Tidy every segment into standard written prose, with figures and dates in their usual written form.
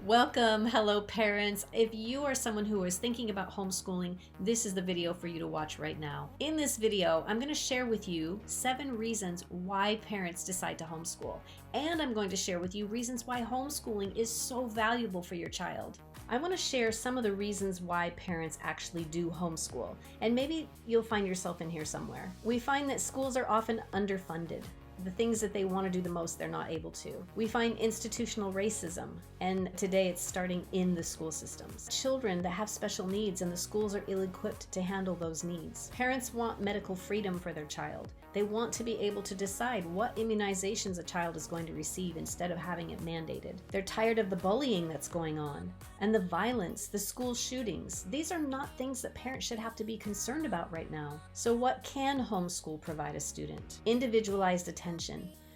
Welcome, hello parents. If you are someone who is thinking about homeschooling, this is the video for you to watch right now. In this video, I'm going to share with you 7 reasons why parents decide to homeschool. And I'm going to share with you reasons why homeschooling is so valuable for your child. I want to share some of the reasons why parents actually do homeschool, and maybe you'll find yourself in here somewhere. We find that schools are often underfunded. The things that they want to do the most, they're not able to. We find institutional racism, and today it's starting in the school systems. Children that have special needs, and the schools are ill-equipped to handle those needs. Parents want medical freedom for their child. They want to be able to decide what immunizations a child is going to receive instead of having it mandated. They're tired of the bullying that's going on, and the violence, the school shootings. These are not things that parents should have to be concerned about right now. So what can homeschool provide a student? Individualized attention.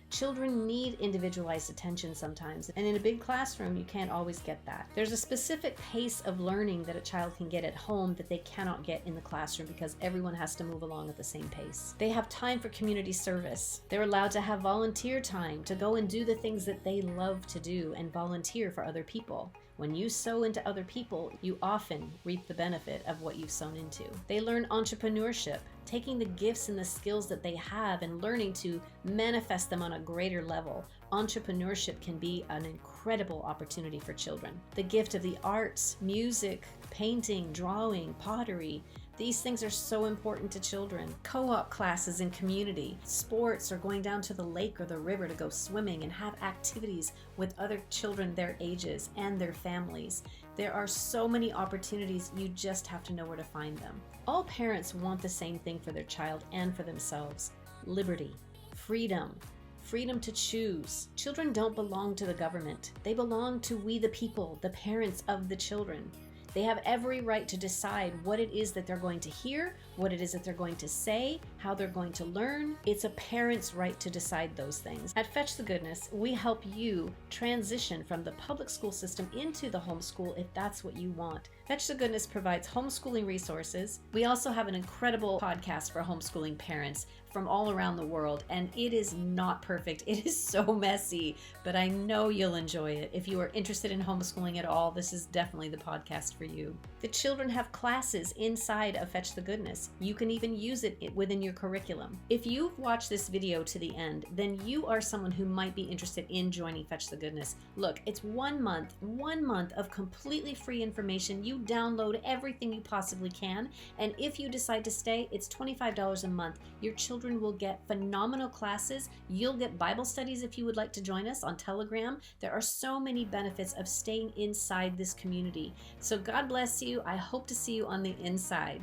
Children need individualized attention sometimes, and in a big classroom, you can't always get that. There's a specific pace of learning that a child can get at home that they cannot get in the classroom because everyone has to move along at the same pace. They have time for community service. They're allowed to have volunteer time to go and do the things that they love to do and volunteer for other people. When you sow into other people, you often reap the benefit of what you've sown into. They learn entrepreneurship, taking the gifts and the skills that they have and learning to manifest them on a greater level. Entrepreneurship can be an incredible opportunity for children. The gift of the arts, music, painting, drawing, pottery, these things are so important to children. Co-op classes in community, sports, or going down to the lake or the river to go swimming and have activities with other children their ages and their families. There are so many opportunities, you just have to know where to find them. All parents want the same thing for their child and for themselves: liberty, freedom. Freedom to choose. Children don't belong to the government. They belong to we the people, the parents of the children. They have every right to decide what it is that they're going to hear, what it is that they're going to say, how they're going to learn. It's a parent's right to decide those things. At Fetch the Goodness, we help you transition from the public school system into the homeschool if that's what you want. Fetch the Goodness provides homeschooling resources. We also have an incredible podcast for homeschooling parents from all around the world, and it is not perfect. It is so messy, but I know you'll enjoy it. If you are interested in homeschooling at all, this is definitely the podcast for you. The children have classes inside of Fetch the Goodness. You can even use it within your curriculum. If you've watched this video to the end, then you are someone who might be interested in joining Fetch the Goodness. Look, it's 1 month of completely free information. You download everything you possibly can, and if you decide to stay, it's $25 a month. Your children will get phenomenal classes. You'll get Bible studies if you would like to join us on Telegram. There are so many benefits of staying inside this community. So God bless you. I hope to see you on the inside.